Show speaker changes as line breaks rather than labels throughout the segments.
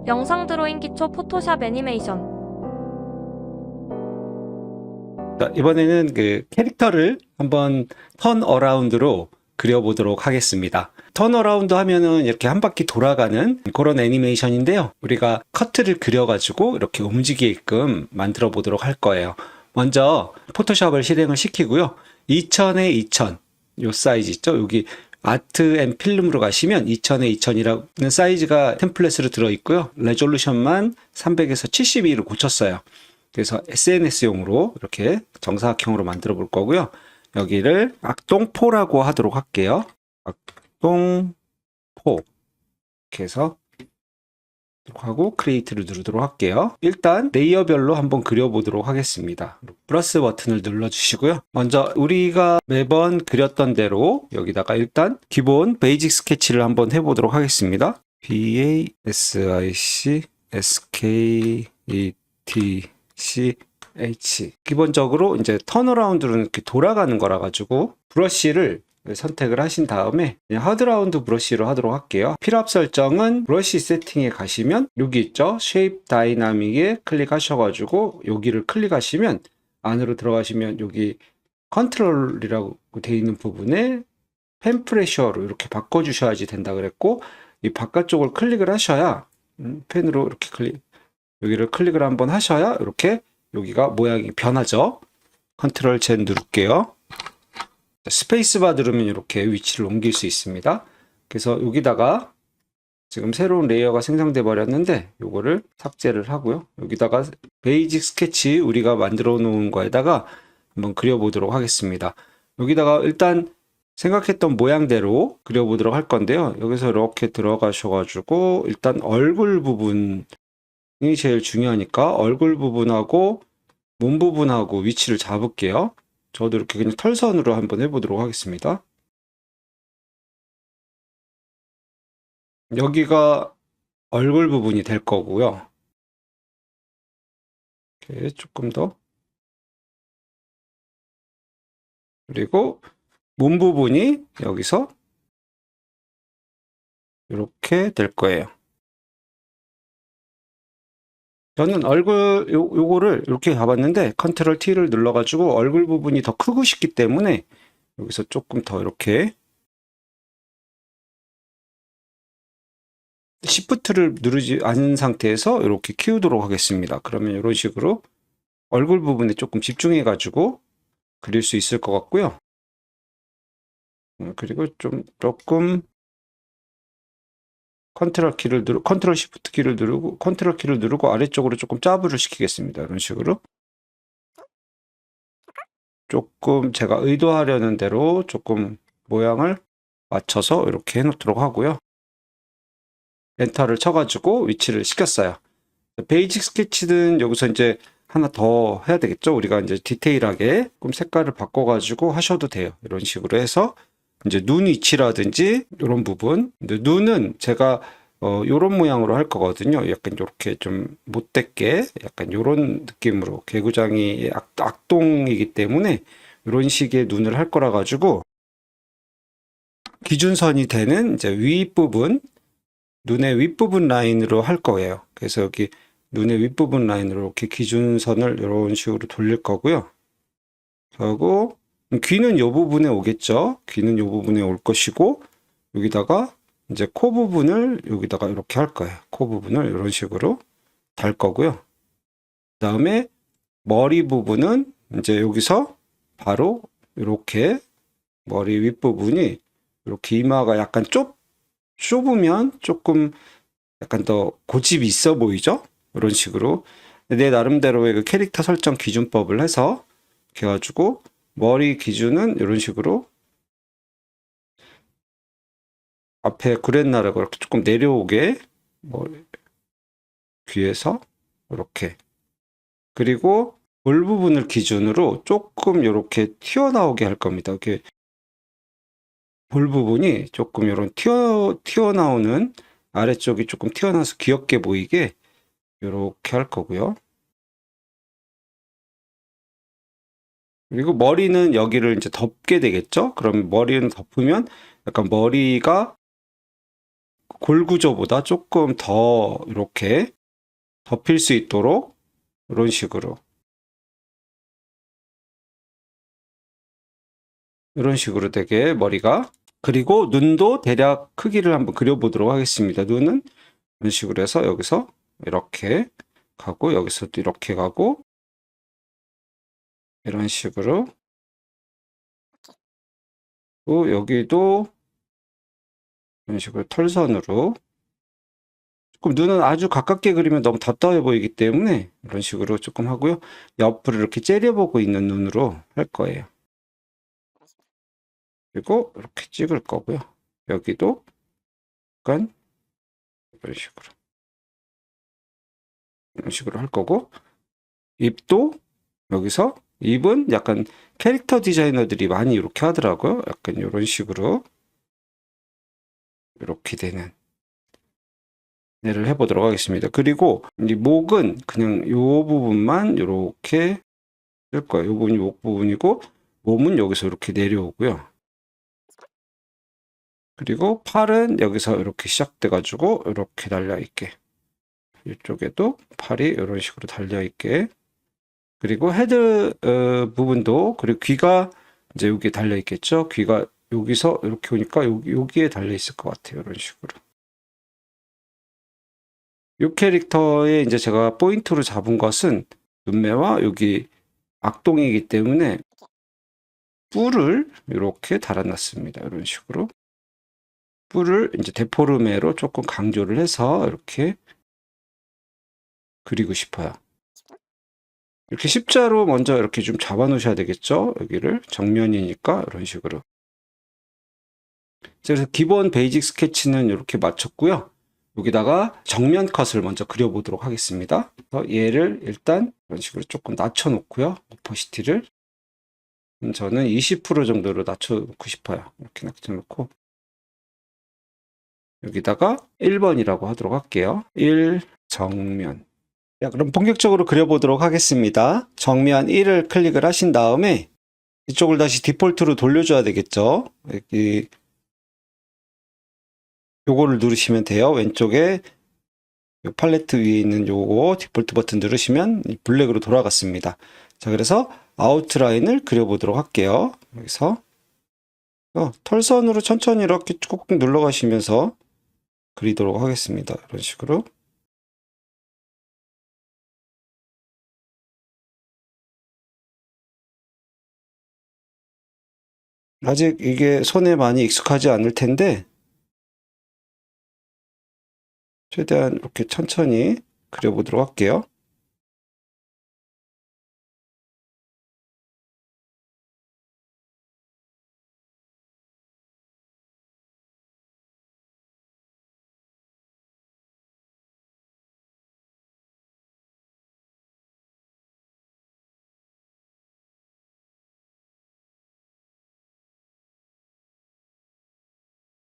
영상 드로잉 기초 포토샵 애니메이션.
자, 이번에는 그 캐릭터를 한번 턴 어라운드로 그려보도록 하겠습니다. 턴 어라운드 하면은 이렇게 한 바퀴 돌아가는 그런 애니메이션인데요. 우리가 커트를 그려가지고 이렇게 움직이게끔 만들어 보도록 할 거예요. 먼저 포토샵을 실행을 시키고요. 2000에 2000, 요 사이즈 있죠? 여기 아트 앤 필름으로 가시면 2000에 2000이라는 사이즈가 템플릿으로 들어있고요. 레졸루션만 300에서 72로 고쳤어요. 그래서 SNS용으로 이렇게 정사각형으로 만들어 볼 거고요. 여기를 악동포라고 하도록 할게요. 악동포. 이렇게 해서 하고 크리에이트를 누르도록 할게요. 일단 레이어별로 한번 그려보도록 하겠습니다. 플러스 버튼을 눌러주시고요. 먼저 우리가 매번 그렸던 대로 여기다가 일단 기본 베이직 스케치를 한번 해보도록 하겠습니다. BASIC SKETCH 기본적으로 이제 턴어라운드로 이렇게 돌아가는 거라 가지고 브러쉬를 선택을 하신 다음에 하드라운드 브러쉬로 하도록 할게요. 필압 설정은 브러쉬 세팅에 가시면 여기 있죠. 쉐입 다이나믹에 클릭하셔가지고 여기를 클릭하시면 안으로 들어가시면 여기 컨트롤이라고 되어 있는 부분에 펜 프레셔로 이렇게 바꿔주셔야지 된다 그랬고 이 바깥쪽을 클릭을 하셔야 펜으로 이렇게 여기를 클릭을 한번 하셔야 이렇게 여기가 모양이 변하죠. 컨트롤 Z 누를게요. 스페이스바 누르면 이렇게 위치를 옮길 수 있습니다. 그래서 여기다가 지금 새로운 레이어가 생성돼 버렸는데 요거를 삭제를 하고요. 여기다가 베이직 스케치 우리가 만들어 놓은 거에다가 한번 그려보도록 하겠습니다. 여기다가 일단 생각했던 모양대로 그려보도록 할 건데요. 여기서 이렇게 들어가셔가지고 일단 얼굴 부분이 제일 중요하니까 얼굴 부분하고 몸 부분하고 위치를 잡을게요. 저도 이렇게 그냥 털선으로 한번 해보도록 하겠습니다. 여기가 얼굴 부분이 될 거고요. 이렇게 조금 더. 그리고 몸 부분이 여기서 이렇게 될 거예요. 저는 얼굴 요거를 이렇게 잡았는데 컨트롤 T를 눌러가지고 얼굴 부분이 더 크고 싶기 때문에 여기서 조금 더 이렇게 Shift를 누르지 않은 상태에서 이렇게 키우도록 하겠습니다. 그러면 이런 식으로 얼굴 부분에 조금 집중해 가지고 그릴 수 있을 것 같고요. 그리고 조금 컨트롤 시프트 키를 누르고 컨트롤 키를 누르고 아래쪽으로 조금 짜부를 시키겠습니다. 이런 식으로 조금 제가 의도하려는 대로 조금 모양을 맞춰서 이렇게 해놓도록 하고요. 엔터를 쳐가지고 위치를 시켰어요. 베이직 스케치는 여기서 이제 하나 더 해야 되겠죠. 우리가 이제 디테일하게 조금 색깔을 바꿔가지고 하셔도 돼요. 이런 식으로 해서 이제 눈 위치라든지 이런 부분. 근데 눈은 제가 요런 모양으로 할 거거든요. 약간 이렇게 좀 못되게 약간 요런 느낌으로 개구장이 악동이기 때문에 이런 식의 눈을 할 거라 가지고 기준선이 되는 이제 윗부분 눈의 윗부분 라인으로 할 거예요. 그래서 여기 눈의 윗부분 라인으로 이렇게 기준선을 이런 식으로 돌릴 거고요. 그리고 귀는 이 부분에 오겠죠. 귀는 이 부분에 올 것이고 여기다가 이제 코 부분을 여기다가 이렇게 할 거예요. 코 부분을 이런 식으로 달 거고요. 그 다음에 머리 부분은 이제 여기서 바로 이렇게 머리 윗부분이 이렇게 이마가 약간 좁으면 조금 약간 더 고집이 있어 보이죠? 이런 식으로 내 나름대로의 그 캐릭터 설정 기준법을 해서 이렇게 해가지고 머리 기준은 이런 식으로 앞에 구렛나루가 이렇게 조금 내려오게 귀에서 이렇게 그리고 볼 부분을 기준으로 조금 이렇게 튀어나오게 할 겁니다. 이렇게 볼 부분이 조금 이런 튀어나오는 아래쪽이 조금 튀어나와서 귀엽게 보이게 이렇게 할 거고요. 그리고 머리는 여기를 이제 덮게 되겠죠? 그럼 머리는 덮으면 약간 머리가 골 구조보다 조금 더 이렇게 덮일 수 있도록 이런 식으로 되게 머리가. 그리고 눈도 대략 크기를 한번 그려보도록 하겠습니다. 눈은 이런 식으로 해서 여기서 이렇게 가고 여기서도 이렇게 가고 이런 식으로, 또 여기도 이런 식으로 털선으로. 조금 눈은 아주 가깝게 그리면 너무 답답해 보이기 때문에 이런 식으로 조금 하고요. 옆으로 이렇게 째려보고 있는 눈으로 할 거예요. 그리고 이렇게 찍을 거고요. 여기도 약간 이런 식으로 할 거고, 입도 여기서, 입은 약간 캐릭터 디자이너들이 많이 이렇게 하더라고요. 약간 이런 식으로 이렇게 되는 예를 해보도록 하겠습니다. 그리고 이 목은 그냥 이 부분만 이렇게 쓸 거예요. 이 부분이 목 부분이고, 몸은 여기서 이렇게 내려오고요. 그리고 팔은 여기서 이렇게 시작돼 가지고 이렇게 달려 있게, 이쪽에도 팔이 이런 식으로 달려 있게, 그리고 헤드 부분도, 그리고 귀가 이제 여기에 달려 있겠죠. 귀가 여기서 이렇게 오니까 여기에 달려 있을 것 같아요. 이런 식으로. 이 캐릭터에 이제 제가 포인트로 잡은 것은 눈매와 여기 악동이기 때문에 뿔을 이렇게 달아놨습니다. 이런 식으로 뿔을 이제 데포르메로 조금 강조를 해서 이렇게 그리고 싶어요. 이렇게 십자로 먼저 이렇게 좀 잡아 놓으셔야 되겠죠. 여기를 정면이니까 이런 식으로. 그래서 기본 베이직 스케치는 이렇게 마쳤고요. 여기다가 정면 컷을 먼저 그려보도록 하겠습니다. 얘를 일단 이런 식으로 조금 낮춰 놓고요. 오퍼시티를 저는 20% 정도로 낮춰 놓고 싶어요. 이렇게 낮춰 놓고 여기다가 1번이라고 하도록 할게요. 1 정면. 자, 그럼 본격적으로 그려보도록 하겠습니다. 정면 1을 클릭을 하신 다음에 이쪽을 다시 디폴트로 돌려줘야 되겠죠. 여기 요거를 누르시면 돼요. 왼쪽에 요 팔레트 위에 있는 요거 디폴트 버튼 누르시면 블랙으로 돌아갔습니다. 자, 그래서 아웃라인을 그려보도록 할게요. 여기서 털선으로 천천히 이렇게 꾹꾹 눌러가시면서 그리도록 하겠습니다. 이런 식으로. 아직 이게 손에 많이 익숙하지 않을 텐데 최대한 이렇게 천천히 그려보도록 할게요.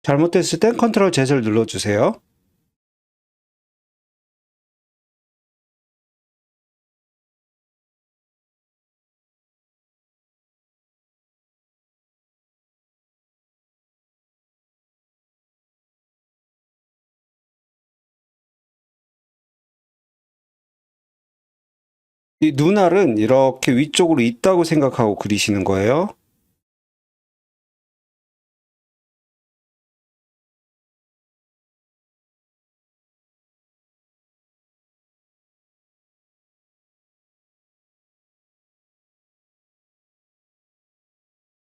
잘못됐을 땐 컨트롤 Z를 눌러주세요. 이 눈알은 이렇게 위쪽으로 있다고 생각하고 그리시는 거예요.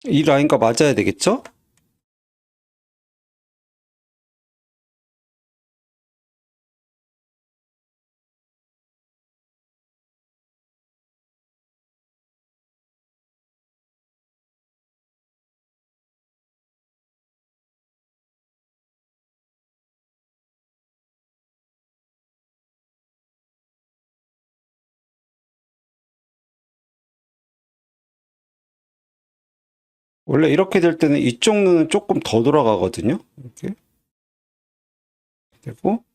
이 라인과 맞아야 되겠죠? 원래 이렇게 될 때는 이쪽 눈은 조금 더 돌아가거든요. 이렇게 되고,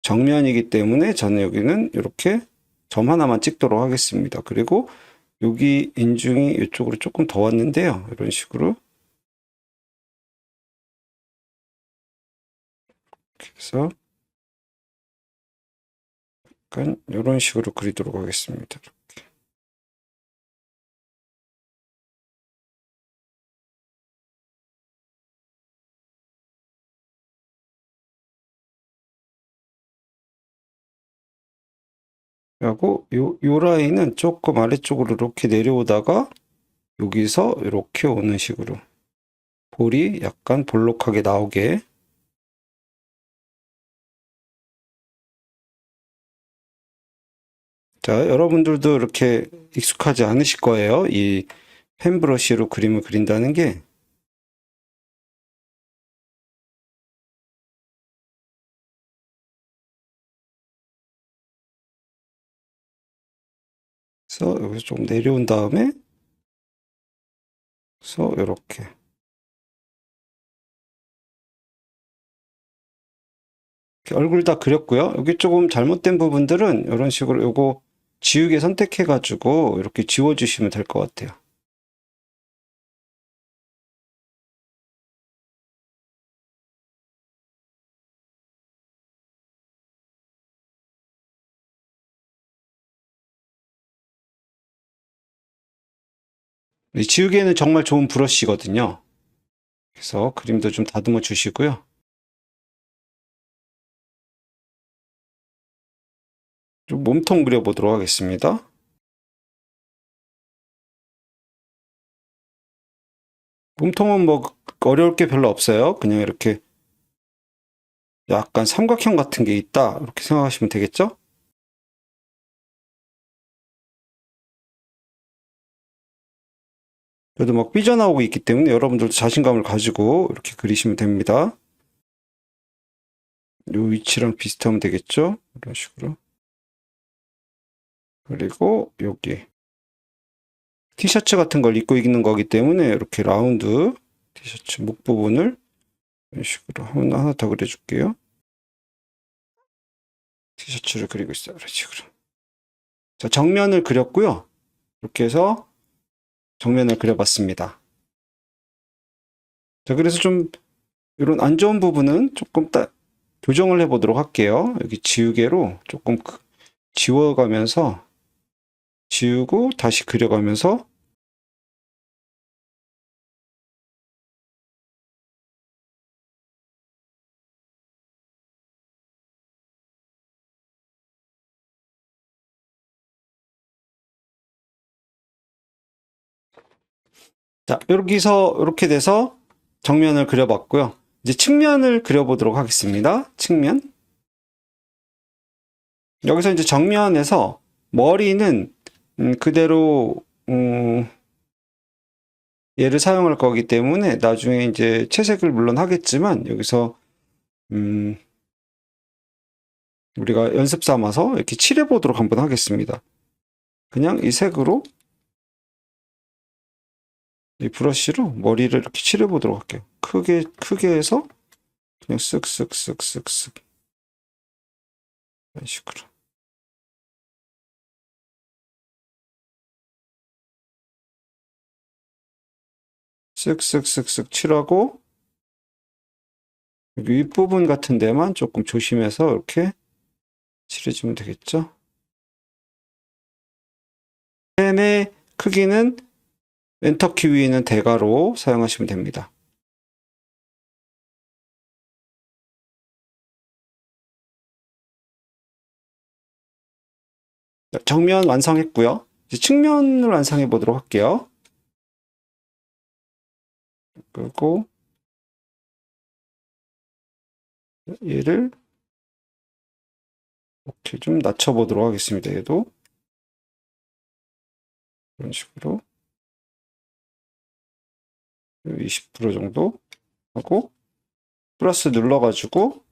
정면이기 때문에 저는 여기는 이렇게 점 하나만 찍도록 하겠습니다. 그리고 여기 인중이 이쪽으로 조금 더 왔는데요. 이런 식으로 이렇게 해서 약간 이런 식으로 그리도록 하겠습니다. 하고 요 라인은 조금 아래쪽으로 이렇게 내려오다가 여기서 이렇게 오는 식으로 볼이 약간 볼록하게 나오게. 자, 여러분들도 이렇게 익숙하지 않으실 거예요. 이 펜 브러쉬로 그림을 그린다는 게. 그래서 여기서 좀 내려온 다음에 그래서 이렇게 얼굴 다 그렸고요. 여기 조금 잘못된 부분들은 이런 식으로 요거 지우개 선택해 가지고 이렇게 지워 주시면 될 것 같아요. 이 지우개는 정말 좋은 브러쉬거든요. 그래서 그림도 좀 다듬어 주시고요. 좀 몸통 그려보도록 하겠습니다. 몸통은 뭐 어려울 게 별로 없어요. 그냥 이렇게 약간 삼각형 같은 게 있다 이렇게 생각하시면 되겠죠? 그래도 막 삐져나오고 있기 때문에 여러분들도 자신감을 가지고 이렇게 그리시면 됩니다. 요 위치랑 비슷하면 되겠죠? 이런 식으로. 그리고 여기 티셔츠 같은 걸 입고 있는 거기 때문에 이렇게 라운드 티셔츠 목 부분을 이런 식으로 하나 더 그려줄게요. 티셔츠를 그리고 있어요. 이런 식으로. 자, 정면을 그렸고요. 이렇게 해서 정면을 그려봤습니다. 자, 그래서 좀 이런 안 좋은 부분은 조금 교정을 해보도록 할게요. 여기 지우개로 조금 지워가면서 지우고 다시 그려가면서 자, 여기서 이렇게 돼서 정면을 그려봤고요. 이제 측면을 그려보도록 하겠습니다. 측면. 여기서 이제 정면에서 머리는 그대로 얘를 사용할 거기 때문에 나중에 이제 채색을 물론 하겠지만 여기서 우리가 연습 삼아서 이렇게 칠해 보도록 한번 하겠습니다. 그냥 이 색으로 이 브러쉬로 머리를 이렇게 칠해 보도록 할게요. 크게 해서 그냥 쓱쓱쓱쓱쓱 이런 식으로. 쓱쓱쓱쓱 칠하고 여기 윗부분 같은 데만 조금 조심해서 이렇게 칠해주면 되겠죠. 펜의 크기는 엔터키 위에는 대괄호 사용하시면 됩니다. 정면 완성했고요. 이제 측면을 완성해 보도록 할게요. 그리고 얘를 이렇게 좀 낮춰 보도록 하겠습니다. 얘도 이런 식으로 20% 정도 하고 플러스 눌러가지고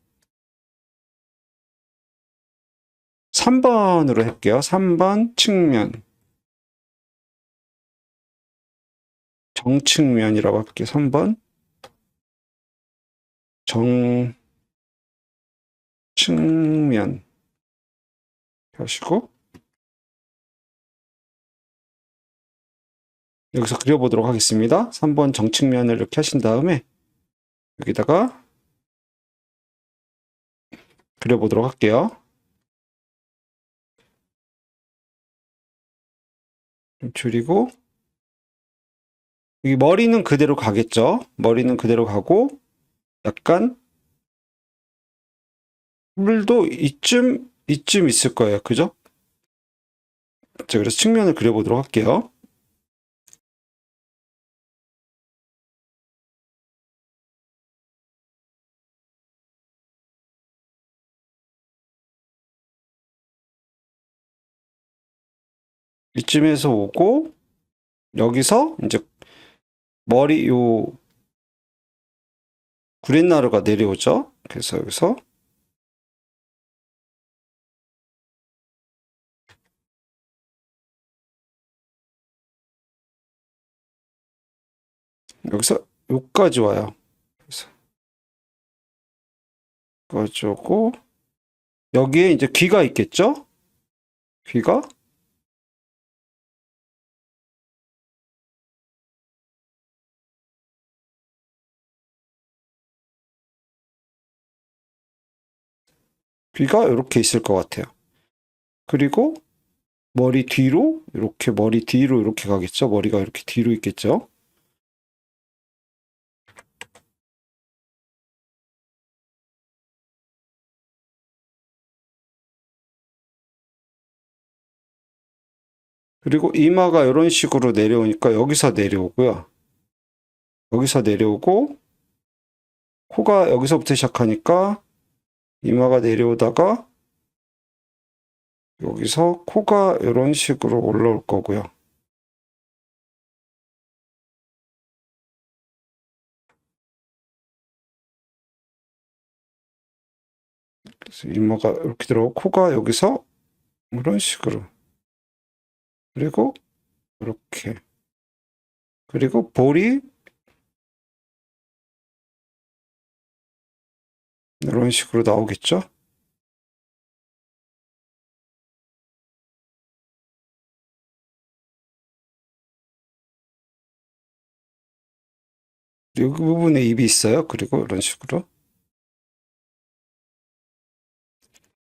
3번으로 할게요. 3번 측면 정측면이라고 할게요. 3번 정측면 하시고 여기서 그려보도록 하겠습니다. 3번 정측면을 이렇게 하신 다음에 여기다가 그려보도록 할게요. 좀 줄이고, 이 머리는 그대로 가겠죠? 머리는 그대로 가고, 약간, 뿔도 이쯤 있을 거예요. 그죠? 자, 그래서 측면을 그려보도록 할게요. 이쯤에서 오고, 여기서 이제 머리, 구렛나루가 내려오죠? 그래서 여기서, 여기까지 와요. 그래서, 여기까지 오고, 여기에 이제 귀가 있겠죠? 귀가? 귀가 이렇게 있을 것 같아요. 그리고 머리 뒤로 이렇게 가겠죠. 머리가 이렇게 뒤로 있겠죠. 그리고 이마가 이런 식으로 내려오니까 여기서 내려오고요. 여기서 내려오고 코가 여기서부터 시작하니까 이마가 내려오다가 여기서 코가 이런 식으로 올라올 거고요. 그래서 이마가 이렇게 들어오고 코가 여기서 이런 식으로, 그리고 이렇게, 그리고 볼이 이런 식으로 나오겠죠. 여기 부분에 입이 있어요. 그리고 이런 식으로.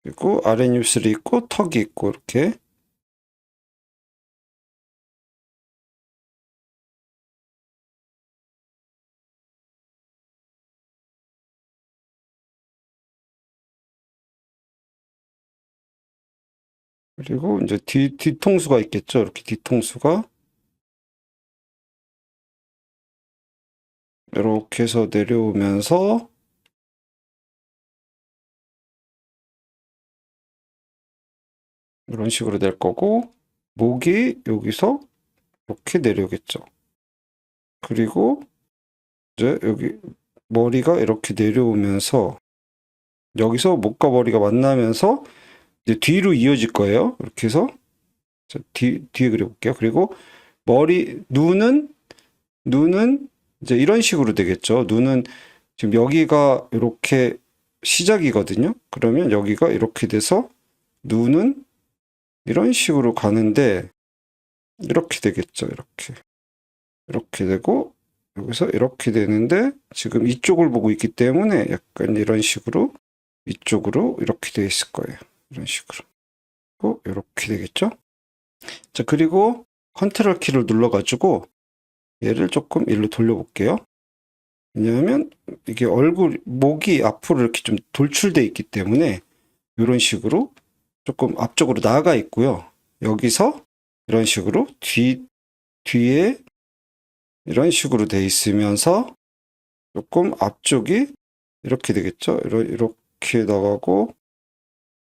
그리고 아랫입술이 있고 턱이 있고 이렇게. 그리고 이제 뒤통수가 있겠죠. 이렇게 뒤통수가 이렇게 해서 내려오면서 이런 식으로 낼 거고, 목이 여기서 이렇게 내려오겠죠. 그리고 이제 여기 머리가 이렇게 내려오면서 여기서 목과 머리가 만나면서 이제 뒤로 이어질 거예요. 이렇게 해서 뒤에 그려볼게요. 그리고 눈은 이제 이런 식으로 되겠죠. 눈은 지금 여기가 이렇게 시작이거든요. 그러면 여기가 이렇게 돼서 눈은 이런 식으로 가는데 이렇게 되겠죠. 이렇게 되고 여기서 이렇게 되는데 지금 이쪽을 보고 있기 때문에 약간 이런 식으로 이쪽으로 이렇게 되어 있을 거예요. 이런 식으로. 이렇게 되겠죠. 자, 그리고 컨트롤 키를 눌러가지고 얘를 조금 일로 돌려볼게요. 왜냐하면 이게 목이 앞으로 이렇게 좀 돌출되어 있기 때문에 이런 식으로 조금 앞쪽으로 나가 있고요. 여기서 이런 식으로 뒤에 이런 식으로 돼 있으면서 조금 앞쪽이 이렇게 되겠죠. 이렇게 나가고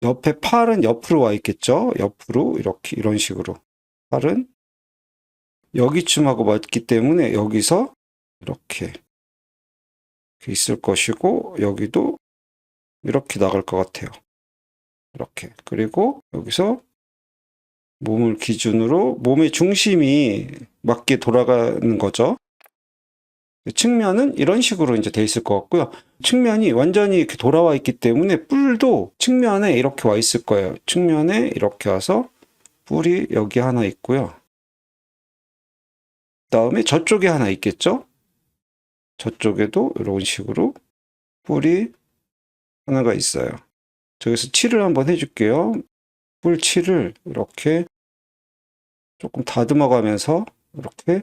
옆에 팔은 옆으로 와 있겠죠. 옆으로 이런 식으로 팔은 여기쯤 하고 맞기 때문에 여기서 이렇게 있을 것이고 여기도 이렇게 나갈 것 같아요. 이렇게. 그리고 여기서 몸을 기준으로 몸의 중심이 맞게 돌아가는 거죠. 측면은 이런 식으로 이제 돼 있을 것 같고요. 측면이 완전히 이렇게 돌아와 있기 때문에 뿔도 측면에 이렇게 와 있을 거예요. 측면에 이렇게 와서 뿔이 여기 하나 있고요. 그다음에 저쪽에 하나 있겠죠? 저쪽에도 이런 식으로 뿔이 하나가 있어요. 저기서 칠을 한번 해줄게요. 뿔 칠을 이렇게 조금 다듬어 가면서 이렇게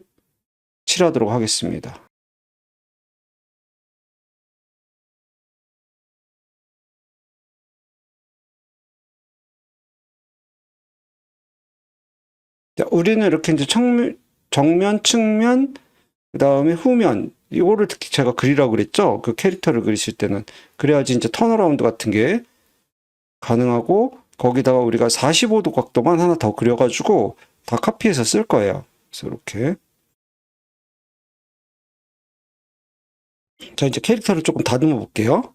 칠하도록 하겠습니다. 자, 우리는 이렇게 이제 정면, 측면, 그 다음에 후면, 이거를 특히 제가 그리라고 그랬죠? 그 캐릭터를 그리실 때는. 그래야지 이제 턴어라운드 같은 게 가능하고, 거기다가 우리가 45도 각도만 하나 더 그려가지고 다 카피해서 쓸 거예요. 그래서 이렇게. 자, 이제 캐릭터를 조금 다듬어 볼게요.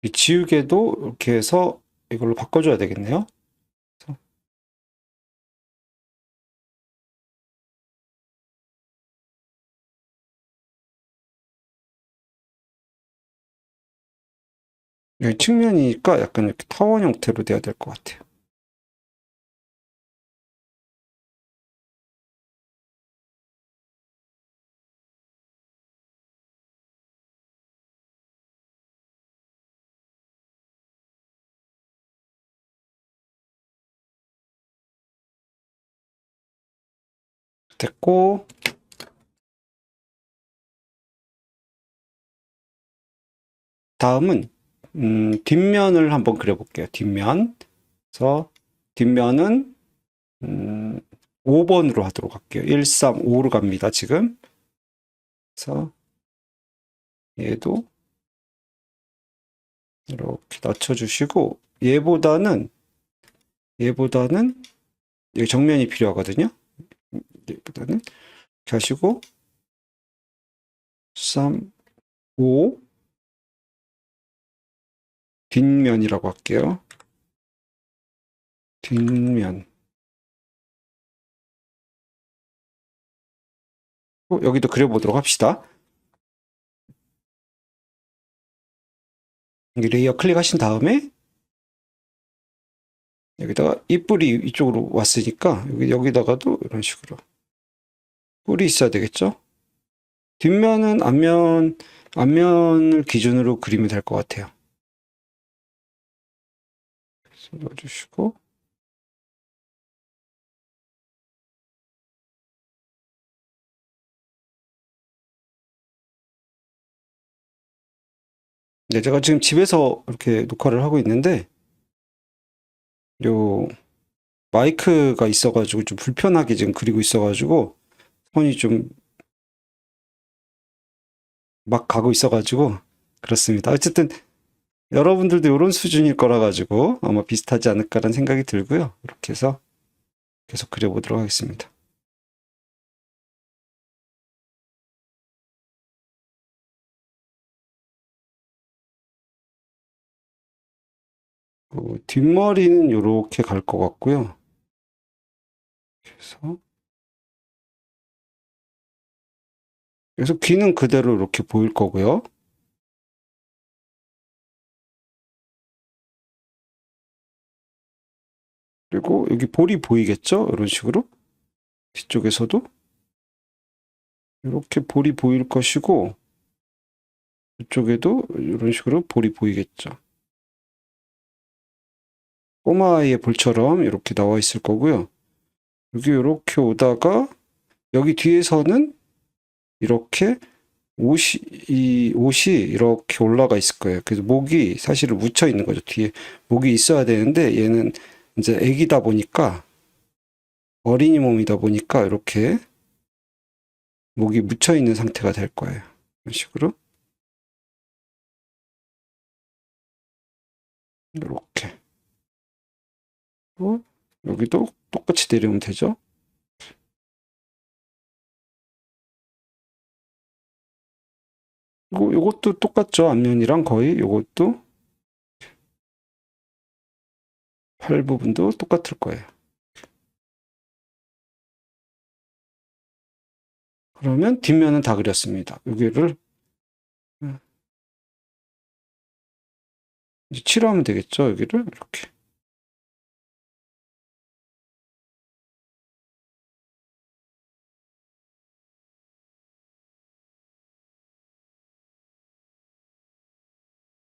이 지우개도 이렇게 해서 이걸로 바꿔줘야 되겠네요. 여기 측면이니까 약간 이렇게 타원 형태로 돼야 될 것 같아요. 됐고, 다음은 뒷면을 한번 그려볼게요. 뒷면. 그래서 뒷면은 5번으로 하도록 할게요. 135로 갑니다. 지금. 그래서 얘도 이렇게 낮춰주시고 얘보다는 여기 정면이 필요하거든요. 얘보다는 이렇게 하시고 3, 5 뒷면이라고 할게요. 뒷면. 여기도 그려보도록 합시다. 여기 레이어 클릭하신 다음에 여기다가 이 뿔이 이쪽으로 왔으니까 여기다가도 이런 식으로 뿔이 있어야 되겠죠? 뒷면은 앞면을 기준으로 그리면 될 것 같아요. 그래서 넣어주시고 네, 제가 지금 집에서 이렇게 녹화를 하고 있는데 요 마이크가 있어가지고 좀 불편하게 지금 그리고 있어가지고 손이 좀 막 가고 있어가지고 그렇습니다. 어쨌든 여러분들도 이런 수준일 거라 가지고 아마 비슷하지 않을까라는 생각이 들고요. 이렇게 해서 계속 그려보도록 하겠습니다. 뒷머리는 이렇게 갈 것 같고요. 그래서 귀는 그대로 이렇게 보일 거고요. 그리고 여기 볼이 보이겠죠? 이런 식으로 뒤쪽에서도 이렇게 볼이 보일 것이고 이쪽에도 이런 식으로 볼이 보이겠죠. 꼬마아이의 볼처럼 이렇게 나와 있을 거고요. 여기 이렇게 오다가 여기 뒤에서는 이렇게 옷이 이렇게 올라가 있을 거예요. 그래서 목이 사실은 묻혀 있는 거죠. 뒤에 목이 있어야 되는데 얘는 이제 애기다 보니까 어린이 몸이다 보니까 이렇게 목이 묻혀 있는 상태가 될 거예요. 이런 식으로 이렇게 여기도 똑같이 내려오면 되죠. 요것도 똑같죠. 앞면이랑 거의 요것도 팔 부분도 똑같을 거예요. 그러면 뒷면은 다 그렸습니다. 여기를 이제 칠하면 되겠죠. 여기를 이렇게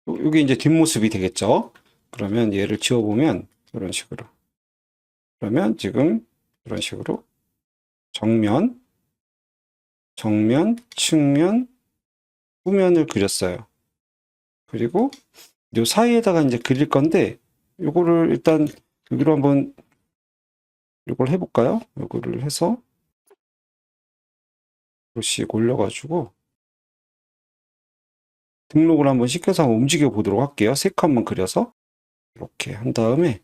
요게 이제 뒷모습이 되겠죠. 그러면 얘를 지워보면 이런 식으로. 그러면 지금 이런 식으로 정면, 측면, 후면을 그렸어요. 그리고 요 사이에다가 이제 그릴 건데 요거를 일단 여기로 한번 요걸 해볼까요? 요거를 해서 브러쉬 올려가지고 등록을 한번 시켜서 한번 움직여 보도록 할게요. 세 칸만 그려서 이렇게 한 다음에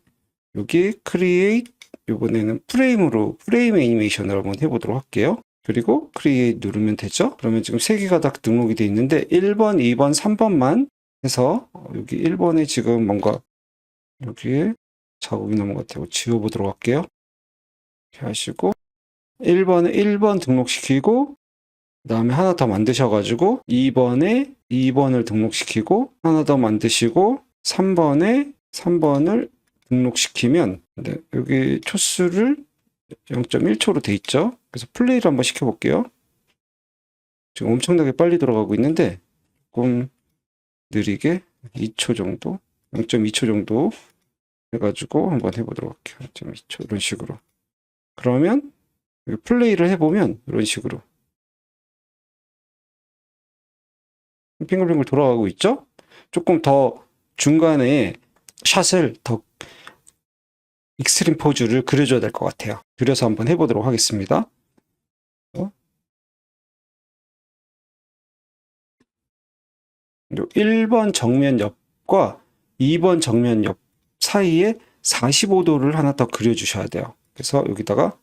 여기 크리에이트, 이번에는 프레임 애니메이션을 한번 해보도록 할게요. 그리고 크리에이트 누르면 되죠. 그러면 지금 세 개가 다 등록이 되어 있는데 1번, 2번, 3번만 해서 여기 1번에 지금 뭔가 여기에 자국이 남은 것 같아요. 지워보도록 할게요. 이렇게 하시고 1번에 1번 등록시키고 그 다음에 하나 더 만드셔가지고 2번에 2번을 등록시키고 하나 더 만드시고 3번에 3번을 등록시키면 여기 초수를 0.1초로 돼 있죠. 그래서 플레이를 한번 시켜볼게요. 지금 엄청나게 빨리 돌아가고 있는데 조금 느리게 2초 정도, 0.2초 정도 해가지고 한번 해보도록 할게요. 0.2초 이런 식으로. 그러면 플레이를 해보면 이런 식으로 빙글빙글 돌아가고 있죠? 조금 더 중간에 샷을 더 익스트림 포즈를 그려줘야 될 것 같아요. 그려서 한번 해보도록 하겠습니다. 1번 정면 옆과 2번 정면 옆 사이에 45도를 하나 더 그려주셔야 돼요. 그래서 여기다가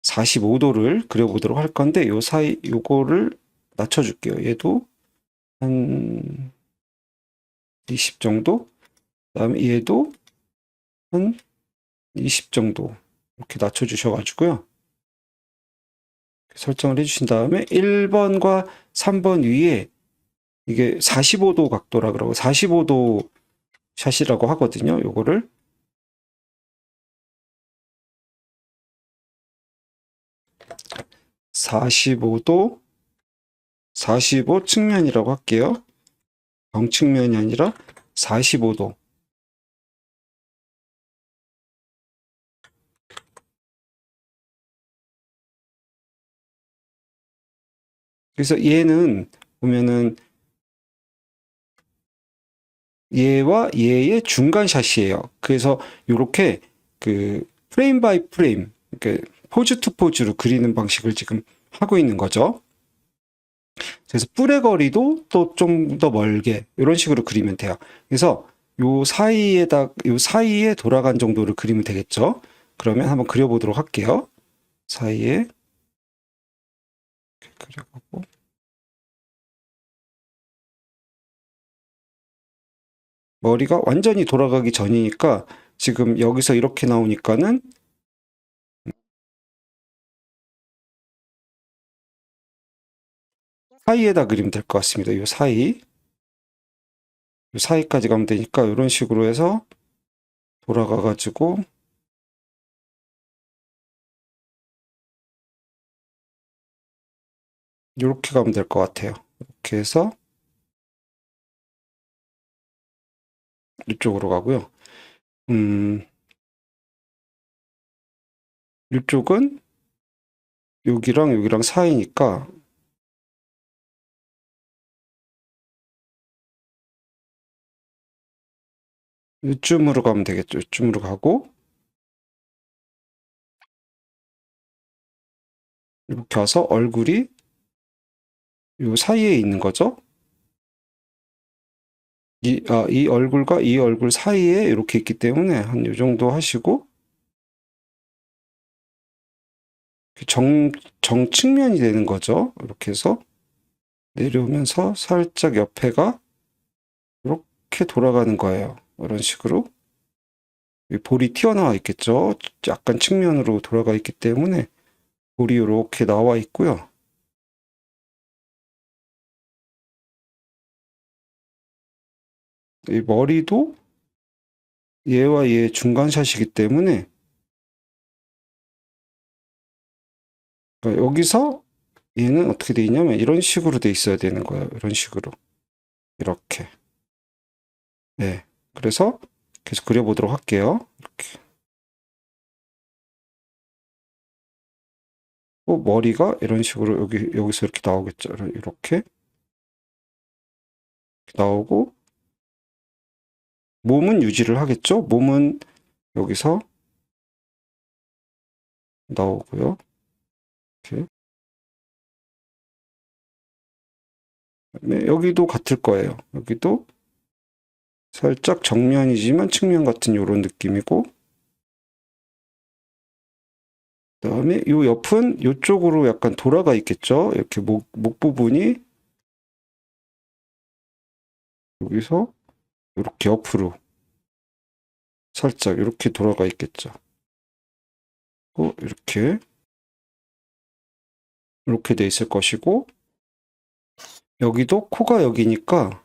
45도를 그려보도록 할 건데 요 사이 요거를 낮춰줄게요. 얘도 한 20 정도, 그 다음에 얘도 한 20 정도 이렇게 낮춰주셔가지고요. 설정을 해주신 다음에 1번과 3번 위에 이게 45도 각도라 그러고 45도 샷이라고 하거든요. 요거를 45도 45 측면이라고 할게요. 정측면이 아니라 45도. 그래서 얘는 보면은 얘와 얘의 중간 샷이에요. 그래서 이렇게 그 프레임 바이 프레임, 그러니까 포즈 투 포즈로 그리는 방식을 지금 하고 있는 거죠. 그래서 뿔의 거리도 또 좀 더 멀게 이런 식으로 그리면 돼요. 그래서 요 사이에 돌아간 정도를 그리면 되겠죠. 그러면 한번 그려보도록 할게요. 사이에 이렇게 그려보고 머리가 완전히 돌아가기 전이니까 지금 여기서 이렇게 나오니까는 사이에다 그리면 될 것 같습니다. 이 사이까지 가면 되니까 이런 식으로 해서 돌아가 가지고 이렇게 가면 될 것 같아요. 이렇게 해서 이쪽으로 가고요. 이쪽은 여기랑 여기랑 사이니까 이쯤으로 가면 되겠죠. 이쯤으로 가고 이렇게 와서 얼굴이 이 사이에 있는 거죠. 이 얼굴과 이 얼굴 사이에 이렇게 있기 때문에 한 이 정도 하시고 정측면이 되는 거죠. 이렇게 해서 내려오면서 살짝 옆에가 이렇게 돌아가는 거예요. 이런 식으로 볼이 튀어나와 있겠죠. 약간 측면으로 돌아가 있기 때문에 볼이 이렇게 나와 있고요. 이 머리도 얘와 얘의 중간샷이기 때문에 여기서 얘는 어떻게 돼 있냐면 이런 식으로 돼 있어야 되는 거예요. 이런 식으로 이렇게 네. 그래서 계속 그려보도록 할게요. 이렇게. 머리가 이런 식으로 여기서 이렇게 나오겠죠. 이렇게 나오고, 몸은 유지를 하겠죠. 몸은 여기서 나오고요. 이렇게. 그다음에 여기도 같을 거예요. 여기도 살짝 정면이지만 측면 같은 이런 느낌이고, 그다음에 이 옆은 이쪽으로 약간 돌아가 있겠죠. 이렇게 목 부분이 여기서 이렇게 옆으로 살짝 이렇게 돌아가 있겠죠. 이렇게 돼 있을 것이고, 여기도 코가 여기니까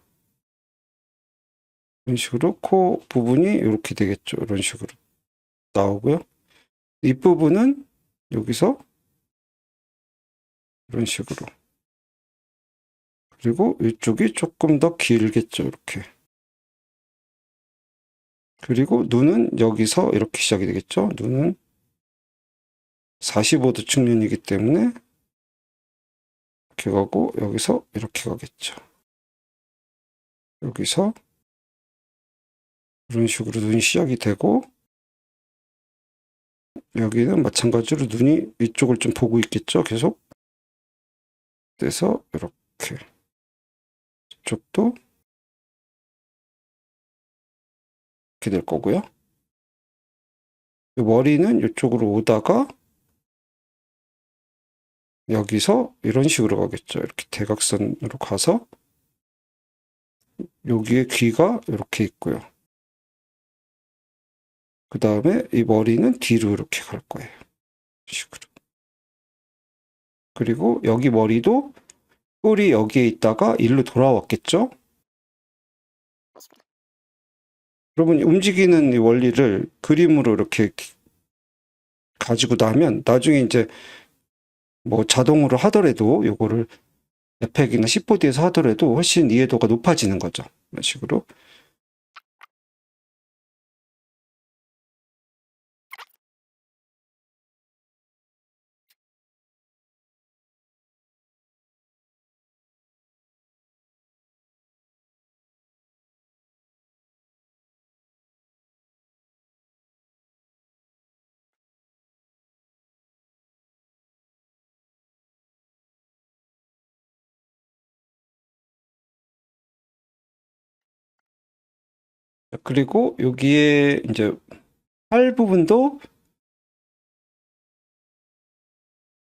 이런 식으로 코 부분이 이렇게 되겠죠. 이런 식으로 나오고요. 윗부분은 여기서 이런 식으로. 그리고 이쪽이 조금 더 길겠죠. 이렇게. 그리고 눈은 여기서 이렇게 시작이 되겠죠. 눈은 45도 측면이기 때문에 이렇게 가고, 여기서 이렇게 가겠죠. 여기서 이런 식으로 눈이 시작이 되고, 여기는 마찬가지로 눈이 이쪽을 좀 보고 있겠죠. 계속. 그래서 이렇게. 이쪽도 이렇게 될 거고요. 머리는 이쪽으로 오다가 여기서 이런 식으로 가겠죠. 이렇게 대각선으로 가서 여기에 귀가 이렇게 있고요. 그 다음에 이 머리는 뒤로 이렇게 갈 거예요. 이런 식으로. 그리고 여기 머리도 뿔이 여기에 있다가 일로 돌아왔겠죠? 여러분, 움직이는 이 원리를 그림으로 이렇게 가지고 나면 나중에 이제 뭐 자동으로 하더라도 요거를 에펙이나 10보드에서 하더라도 훨씬 이해도가 높아지는 거죠. 이런 식으로. 그리고 여기에 이제 팔 부분도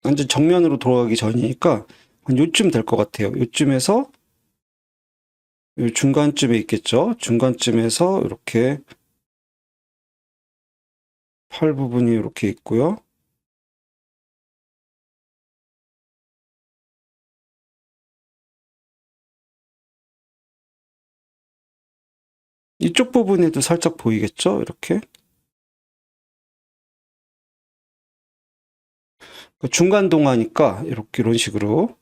완전 정면으로 돌아가기 전이니까 한 요쯤 될 것 같아요. 요쯤에서 요 중간쯤에 있겠죠. 중간쯤에서 이렇게 팔 부분이 이렇게 있고요. 이쪽 부분에도 살짝 보이겠죠. 이렇게. 중간 동화니까 이렇게 이런 식으로.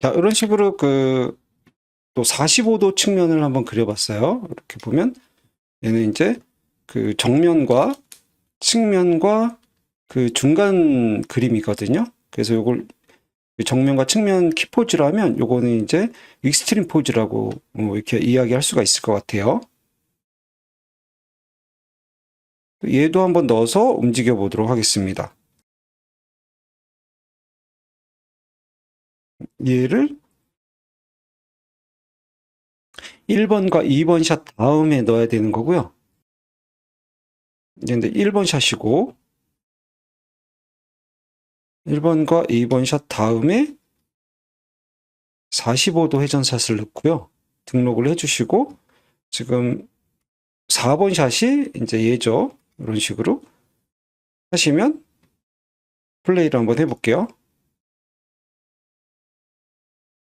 자, 이런 식으로 또 45도 측면을 한번 그려봤어요. 이렇게 보면 얘는 이제 그 정면과 측면과 그 중간 그림이거든요. 그래서 요걸 정면과 측면 키포즈로 하면 요거는 이제 익스트림 포즈라고 이렇게 이야기할 수가 있을 것 같아요. 얘도 한번 넣어서 움직여 보도록 하겠습니다. 얘를 1번과 2번 샷 다음에 넣어야 되는 거고요. 이제 1번 샷이고 1번과 2번 샷 다음에 45도 회전샷을 넣고요. 등록을 해주시고 지금 4번 샷이 이제 얘죠. 이런 식으로 하시면 플레이를 한번 해볼게요.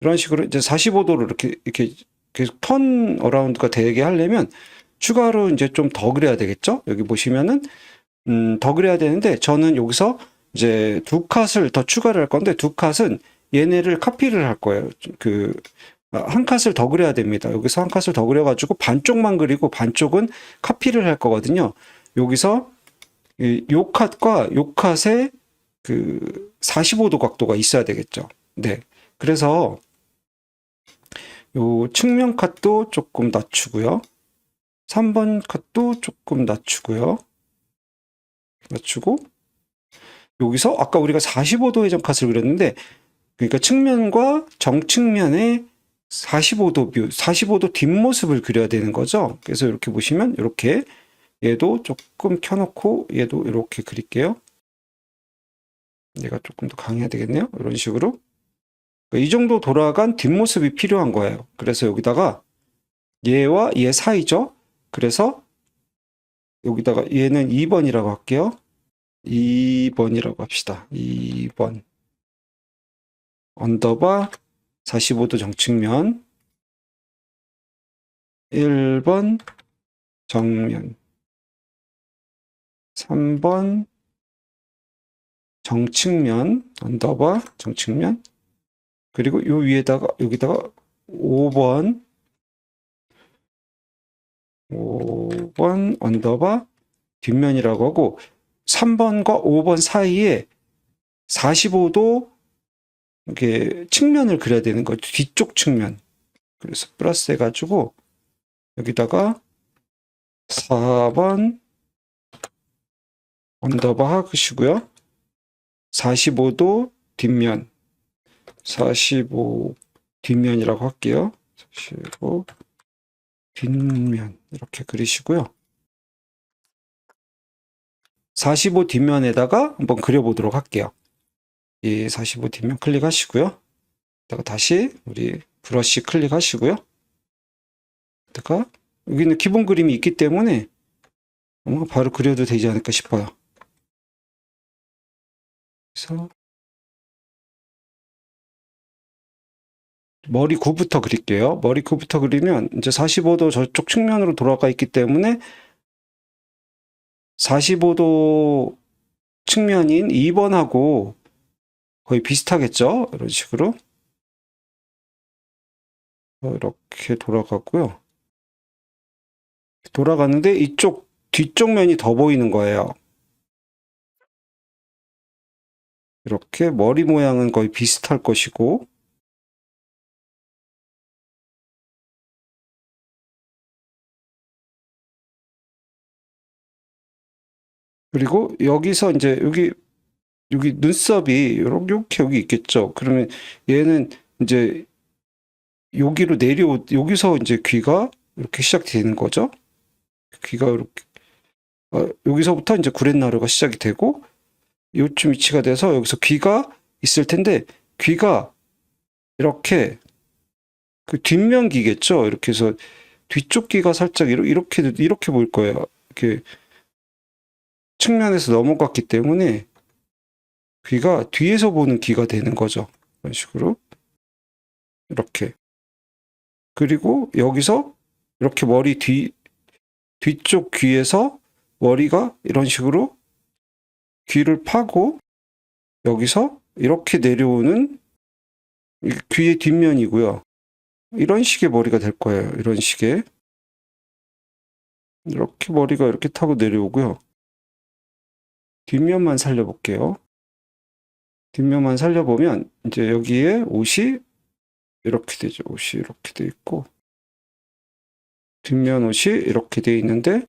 이런 식으로 이제 45도로 이렇게 계속 턴 어라운드가 되게 하려면 추가로 이제 좀 더 그려야 되겠죠? 여기 보시면은 더 그려야 되는데 저는 여기서 이제 두 컷을 더 추가를 할 건데 두 컷은 얘네를 카피를 할 거예요. 한 컷을 더 그려야 됩니다. 여기서 한 컷을 더 그려가지고 반쪽만 그리고 반쪽은 카피를 할 거거든요. 여기서 요 컷과 요 컷의 그 45도 각도가 있어야 되겠죠. 네. 그래서 요 측면 컷도 조금 낮추고요. 3번 컷도 조금 낮추고요. 낮추고 여기서 아까 우리가 45도 회전 컷을 그렸는데 그러니까 측면과 정측면의 45도 뷰, 45도 뒷모습을 그려야 되는 거죠. 그래서 이렇게 보시면 이렇게 얘도 조금 켜놓고 얘도 이렇게 그릴게요. 얘가 조금 더 강해야 되겠네요. 이런 식으로. 이 정도 돌아간 뒷모습이 필요한 거예요. 그래서 여기다가 얘와 얘 사이죠. 그래서 여기다가 얘는 2번이라고 할게요. 2번이라고 합시다. 2번 언더바 45도 정측면 1번 정면 3번 정측면 언더바 정측면 그리고 요 위에다가 여기다가 5번 언더바 뒷면이라고 하고 3번과 5번 사이에 45도 이렇게 측면을 그려야 되는 거죠. 뒤쪽 측면. 그래서 플러스 해가지고 여기다가 4번 언더바 하시고요. 45도 뒷면 45 뒷면이라고 할게요. 45 뒷면 이렇게 그리시고요. 45 뒷면에다가 한번 그려보도록 할게요. 이 45 뒷면 클릭하시고요. 다시 우리 브러쉬 클릭하시고요. 여기는 기본 그림이 있기 때문에 바로 그려도 되지 않을까 싶어요. 그래서 머리 9부터 그릴게요. 머리 9부터 그리면 이제 45도 저쪽 측면으로 돌아가 있기 때문에 45도 측면인 2번하고 거의 비슷하겠죠? 이런 식으로 이렇게 돌아가고요. 돌아가는데 이쪽 뒤쪽 면이 더 보이는 거예요. 이렇게 머리 모양은 거의 비슷할 것이고 그리고 여기서 이제 여기 눈썹이 이렇게 여기 있겠죠. 그러면 얘는 이제 여기로 여기서 이제 귀가 이렇게 시작되는 거죠. 귀가 이렇게 여기서부터 이제 구렛나루가 시작이 되고 요쯤 위치가 돼서 여기서 귀가 있을 텐데 귀가 이렇게 그 뒷면 귀겠죠. 이렇게 해서 뒤쪽 귀가 살짝 이렇게 보일 거예요. 이렇게 측면에서 넘어갔기 때문에 귀가 뒤에서 보는 귀가 되는 거죠. 이런 식으로 이렇게 그리고 여기서 이렇게 머리 뒤쪽 귀에서 머리가 이런 식으로 귀를 파고 여기서 이렇게 내려오는 귀의 뒷면이고요. 이런 식의 머리가 될 거예요. 이런 식의 이렇게 머리가 이렇게 타고 내려오고요. 뒷면만 살려볼게요. 뒷면만 살려보면 이제 여기에 옷이 이렇게 되죠. 옷이 이렇게 돼 있고 뒷면 옷이 이렇게 돼 있는데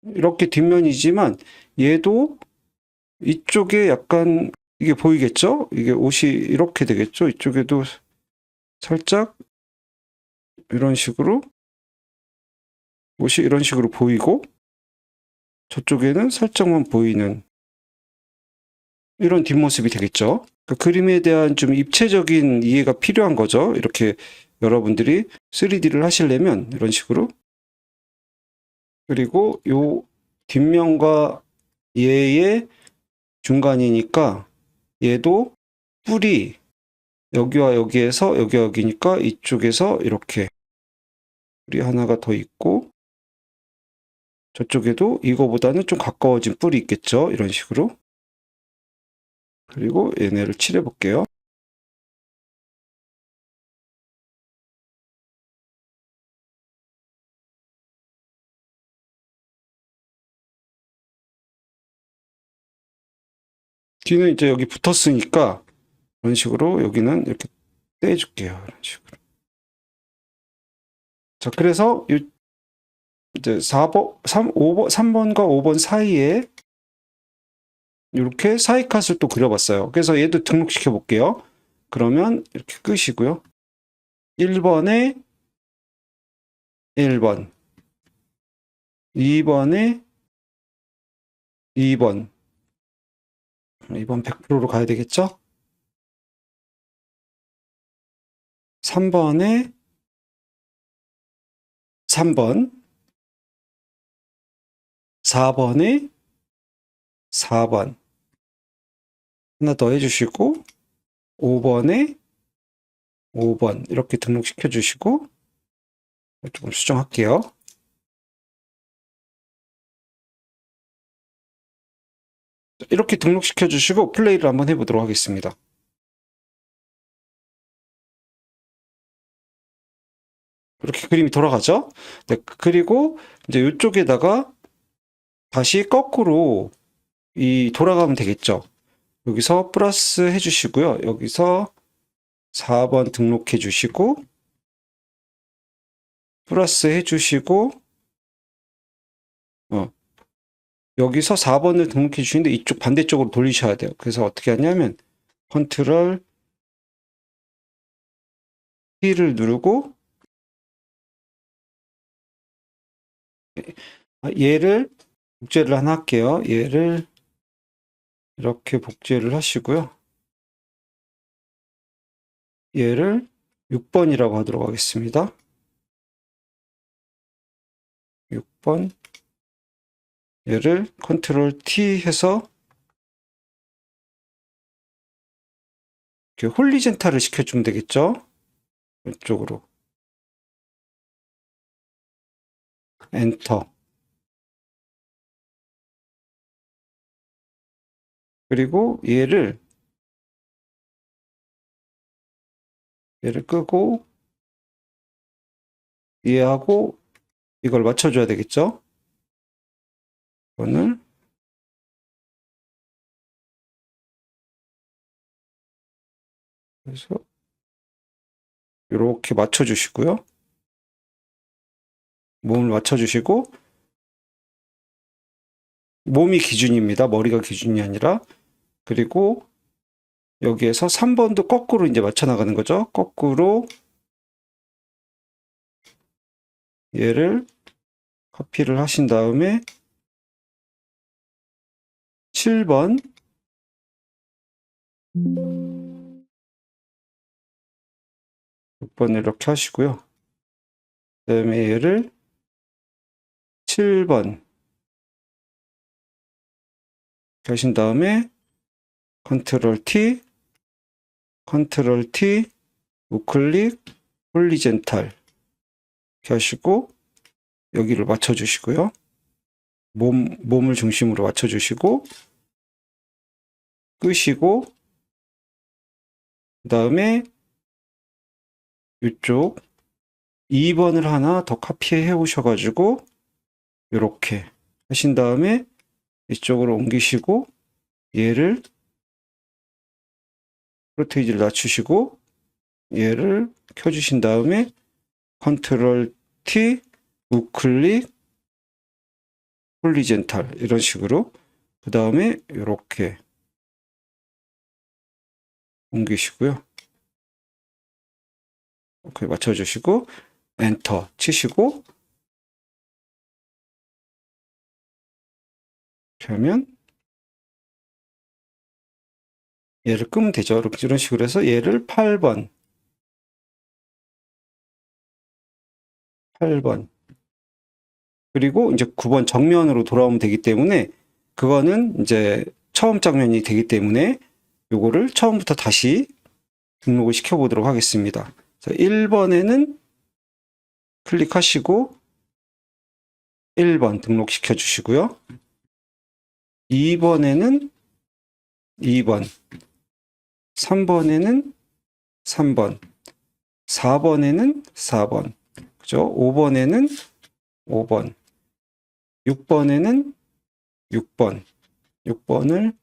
이렇게 뒷면이지만 얘도 이쪽에 약간 이게 보이겠죠? 이게 옷이 이렇게 되겠죠? 이쪽에도 살짝 이런 식으로 옷이 이런 식으로 보이고 저쪽에는 살짝만 보이는 이런 뒷모습이 되겠죠. 그러니까 그림에 대한 좀 입체적인 이해가 필요한 거죠. 이렇게 여러분들이 3D를 하시려면 이런 식으로. 그리고 요 뒷면과 얘의 중간이니까 얘도 뿔이 여기와 여기에서 여기와 여기니까 이쪽에서 이렇게 뿔이 하나가 더 있고 저쪽에도 이거보다는 좀 가까워진 뿔이 있겠죠. 이런 식으로. 그리고 얘네를 칠해 볼게요. 뒤는 이제 여기 붙었으니까 이런 식으로 여기는 이렇게 떼줄게요. 이런 식으로. 자, 그래서 이제 4번, 3번과 5번 사이에 이렇게 사이 컷을 또 그려봤어요. 그래서 얘도 등록시켜 볼게요. 그러면 이렇게 끄시고요. 1번에 1번, 2번에 2번, 2번 100%로 가야 되겠죠? 3번에 3번, 4번에 4번. 하나 더 해주시고, 5번에 5번. 이렇게 등록시켜 주시고, 조금 수정할게요. 이렇게 등록시켜 주시고, 플레이를 한번 해보도록 하겠습니다. 이렇게 그림이 돌아가죠? 네, 그리고 이제 이쪽에다가 다시 거꾸로 돌아가면 되겠죠? 여기서 플러스 해주시고요. 여기서 4번 등록해 주시고, 플러스 해주시고, 여기서 4번을 등록해 주시는데 이쪽 반대쪽으로 돌리셔야 돼요. 그래서 어떻게 하냐면, 컨트롤 T를 누르고, 얘를 복제를 하나 할게요. 얘를 이렇게 복제를 하시고요. 얘를 6번이라고 하도록 하겠습니다. 6번. 얘를 컨트롤 T 해서 이렇게 홀리젠탈을 시켜주면 되겠죠? 이쪽으로. 엔터. 그리고 얘를 끄고 얘하고 이걸 맞춰줘야 되겠죠? 이거는 그래서 이렇게 맞춰주시고요. 몸을 맞춰주시고 몸이 기준입니다. 머리가 기준이 아니라. 그리고 여기에서 3번도 거꾸로 이제 맞춰 나가는 거죠. 거꾸로 얘를 카피를 하신 다음에 7번 6번을 이렇게 하시고요. 그 다음에 얘를 7번 이렇게 하신 다음에 컨트롤 T, 컨트롤 T, 우클릭, 홀리젠탈 이렇게 하시고 여기를 맞춰주시고요. 몸을 중심으로 맞춰주시고 끄시고 그 다음에 이쪽 2번을 하나 더 카피해 오셔가지고 이렇게 하신 다음에 이쪽으로 옮기시고 얘를 프로테이지를 낮추시고 얘를 켜주신 다음에 컨트롤 T, 우클릭, 홀리젠탈 이런 식으로 그 다음에 이렇게 옮기시고요. 오케이 맞춰주시고 엔터 치시고 그러면 얘를 끄면 되죠. 이런 식으로 해서 얘를 8번 그리고 이제 9번 정면으로 돌아오면 되기 때문에 그거는 이제 처음 장면이 되기 때문에 요거를 처음부터 다시 등록을 시켜 보도록 하겠습니다. 자, 1번에는 클릭하시고 1번 등록시켜 주시고요. 2번에는 2번, 3번에는 3번, 4번에는 4번, 그죠? 5번에는 5번, 6번에는 6번, 6번을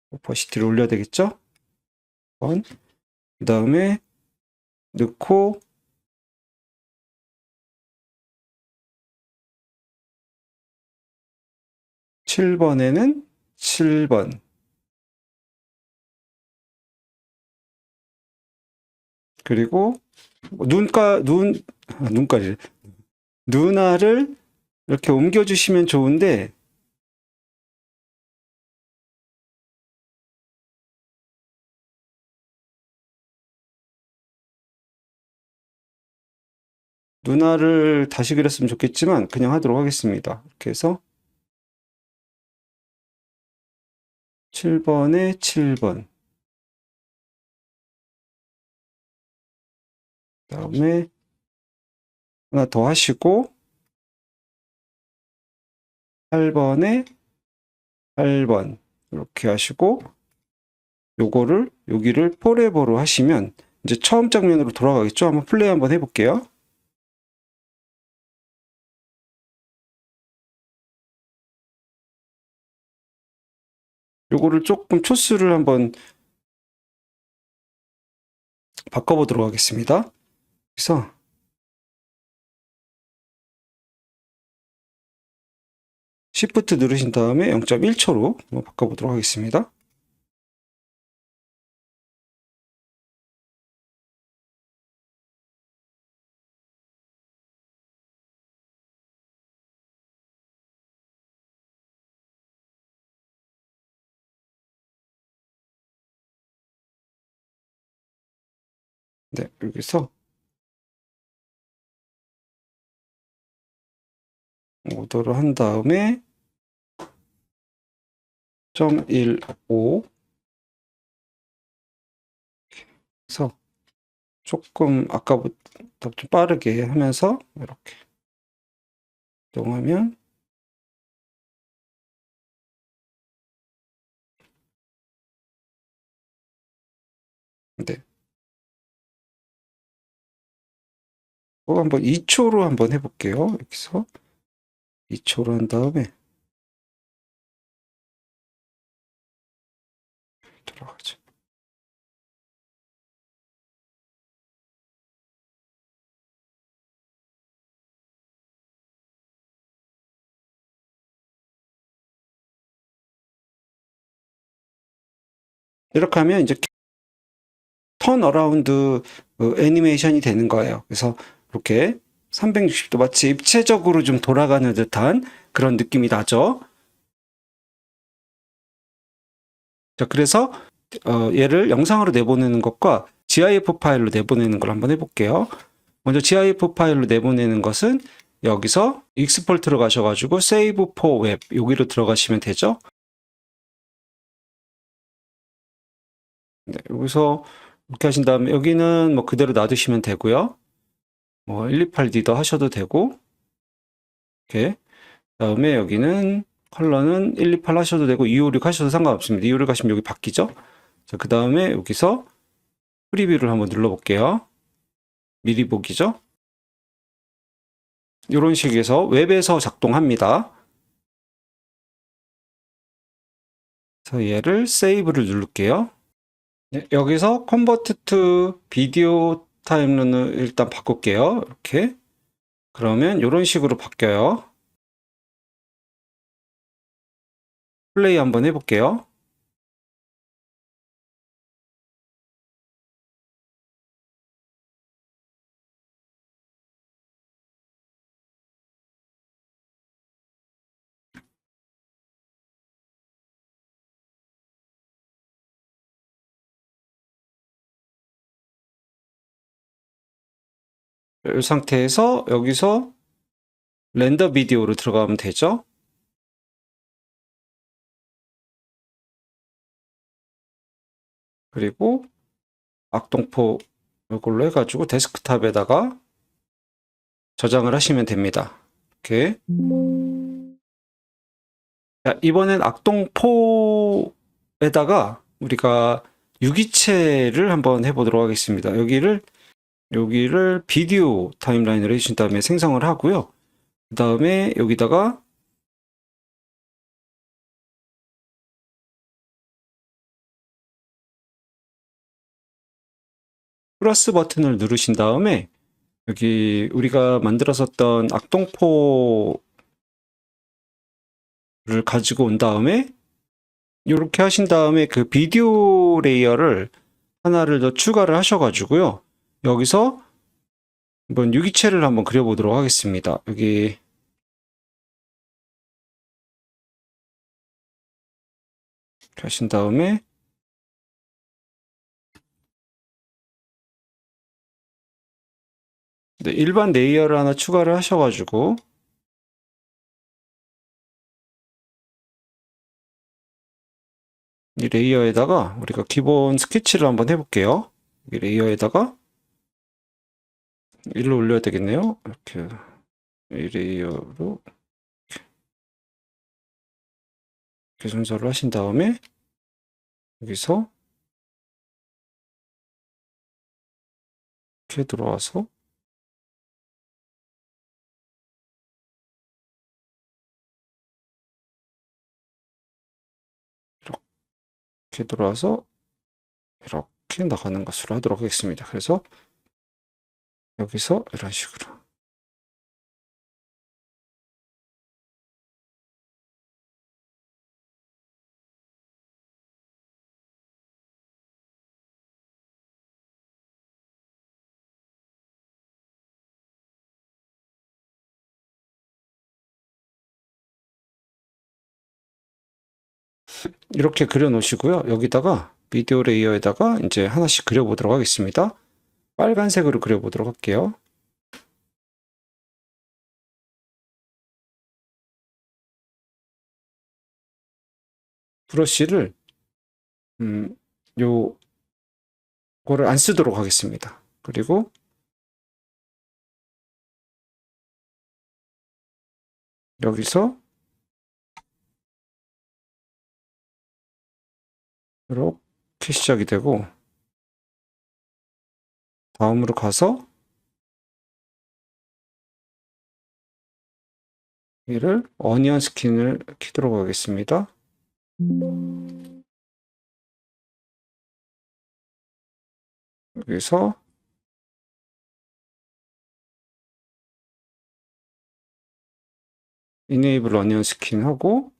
오퍼시티를 올려야 되겠죠? 그 다음에 넣고 7번에는 7번, 그리고 눈까지 누나를 이렇게 옮겨주시면 좋은데 누나를 다시 그렸으면 좋겠지만 그냥 하도록 하겠습니다. 이렇게 해서 7번에 7번 그 다음에 하나 더 하시고 8번에 8번 이렇게 하시고 요거를 여기를 포레버로 하시면 이제 처음 장면으로 돌아가겠죠? 한번 플레이 한번 해볼게요. 요거를 조금 초수를 한번 바꿔보도록 하겠습니다. 그래서 Shift 누르신 다음에 0.1초로 한번 바꿔보도록 하겠습니다. 네, 여기서 오더를 한 다음에 0.15 해서 조금 아까부터 좀 빠르게 하면서 이렇게 이동하면 네. 한번 2초로 한번 해볼게요. 여기서 2초로 한 다음에 들어가죠. 이렇게 하면 이제 턴 어라운드 애니메이션이 되는 거예요. 그래서 이렇게 360도 마치 입체적으로 좀 돌아가는 듯한 그런 느낌이 나죠. 자, 그래서 얘를 영상으로 내보내는 것과 GIF 파일로 내보내는 걸 한번 해볼게요. 먼저 GIF 파일로 내보내는 것은 여기서 익스포트로 가셔가지고 Save for Web 여기로 들어가시면 되죠. 네, 여기서 이렇게 하신 다음에 여기는 뭐 그대로 놔두시면 되고요. 뭐 128D도 하셔도 되고 이렇게 그다음에 여기는 컬러는 128 하셔도 되고 256 하셔도 상관없습니다. 256 하시면 여기 바뀌죠. 자, 그 다음에 여기서 프리뷰를 한번 눌러볼게요. 미리 보기죠. 이런 식에서 웹에서 작동합니다. 그래서 얘를 세이브를 누를게요. 네, 여기서 컨버트 투 비디오 타임라인을 일단 바꿀게요. 이렇게 그러면 이런 식으로 바뀌어요. 플레이 한번 해볼게요. 이 상태에서 여기서 렌더 비디오로 들어가면 되죠. 그리고 악동포 이걸로 해가지고 데스크탑에다가 저장을 하시면 됩니다. 이렇게. 자, 이번엔 악동포에다가 우리가 유기체를 한번 해보도록 하겠습니다. 여기를 비디오 타임라인으로 해주신 다음에 생성을 하고요. 그 다음에 여기다가 플러스 버튼을 누르신 다음에 여기 우리가 만들었었던 악동포를 가지고 온 다음에 이렇게 하신 다음에 그 비디오 레이어를 하나를 더 추가를 하셔가지고요. 여기서 한번 유기체를 한번 그려보도록 하겠습니다. 여기 이렇게 하신 다음에 네, 일반 레이어를 하나 추가를 하셔가지고 이 레이어에다가 우리가 기본 스케치를 한번 해볼게요. 이 레이어에다가 일로 올려야 되겠네요. 이렇게 이 레이어로 이렇게 순서를 하신 다음에 여기서 이렇게 들어와서 이렇게 들어와서 이렇게 나가는 것으로 하도록 하겠습니다. 그래서 여기서 이런 식으로 이렇게 그려 놓으시고요. 여기다가 비디오 레이어에다가 이제 하나씩 그려보도록 하겠습니다. 빨간색으로 그려보도록 할게요. 브러쉬를 요거를 안 쓰도록 하겠습니다. 그리고 여기서 이렇게 시작이 되고 다음으로 가서 얘를 어니언 스킨을 키도록 하겠습니다. 여기서 이네이블 어니언 스킨 하고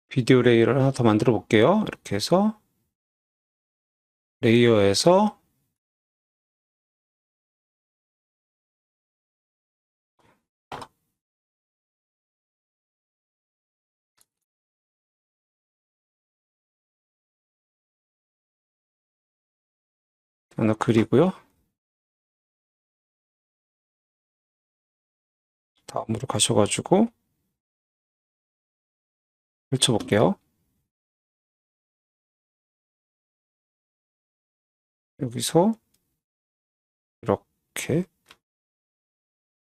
비디오 레이어를 하나 더 만들어 볼게요. 이렇게 해서 레이어에서 하나 그리고요. 다음으로 가셔가지고 펼쳐볼게요. 여기서 이렇게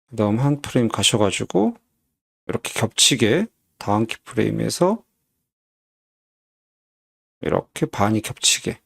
그 다음 한 프레임 가셔가지고 이렇게 겹치게 다음 키 프레임에서 이렇게 반이 겹치게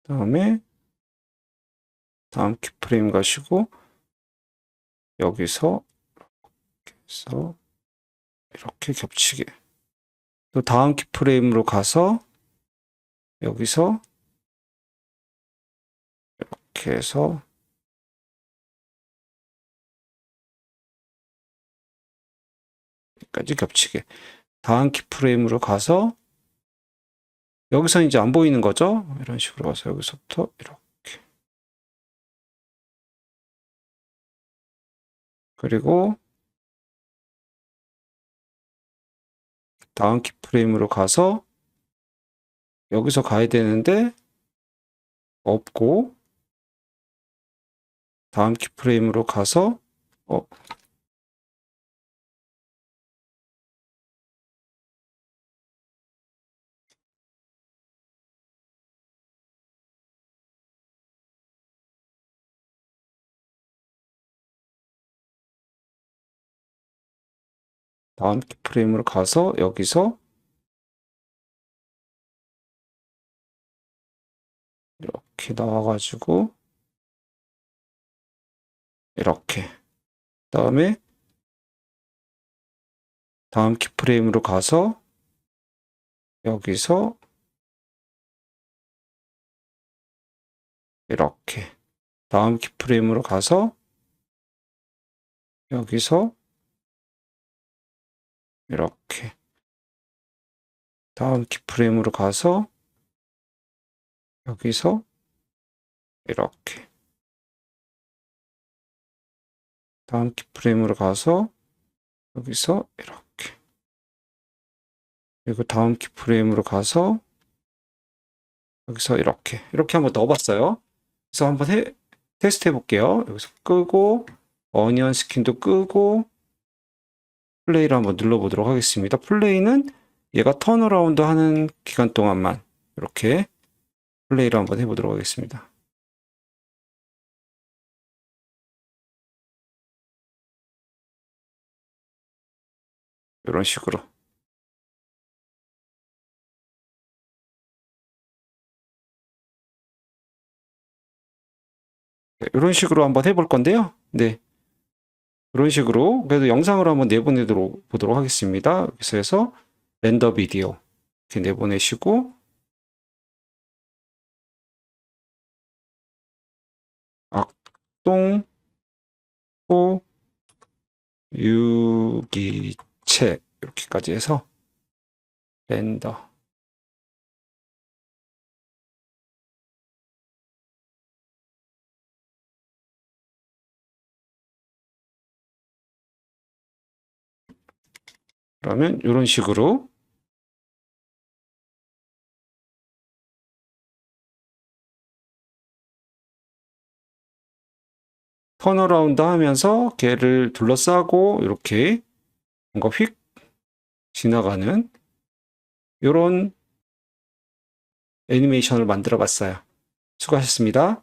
다음에 다음 키프레임 가시고 여기서 이렇게 해서 이렇게 겹치게. 또 다음 키프레임으로 가서 여기서 이렇게 해서 여기까지 겹치게. 다음 키프레임으로 가서 여기서 이제 안 보이는 거죠? 이런 식으로 가서 여기서부터 이렇게. 그리고 다음 키프레임으로 가서 여기서 가야 되는데 없고 다음 키프레임으로 가서 다음 키프레임으로 가서 여기서 이렇게 나와가지고 이렇게. 그다음에 다음 키프레임으로 가서 여기서 이렇게. 다음 키프레임으로 가서 여기서 이렇게. 다음 키프레임으로 가서 여기서 이렇게. 다음 키프레임으로 가서 여기서 이렇게. 그리고 다음 키프레임으로 가서 여기서 이렇게. 이렇게 한번 넣어봤어요. 그래서 한번 테스트 해볼게요. 여기서 끄고 어니언 스킨도 끄고 플레이를 한번 눌러보도록 하겠습니다. 플레이는 얘가 턴어라운드 하는 기간 동안만 이렇게 플레이를 한번 해보도록 하겠습니다. 이런 식으로. 네, 이런 식으로 한번 해볼 건데요. 네. 이런 식으로 그래도 영상으로 한번 내보내도록 하겠습니다. 여기서 해서 렌더 비디오 이렇게 내보내시고 악동 호 유기체 이렇게까지 해서 렌더. 그러면 이런 식으로 턴어라운드 하면서 걔를 둘러싸고 이렇게 뭔가 휙 지나가는 이런 애니메이션을 만들어 봤어요. 수고하셨습니다.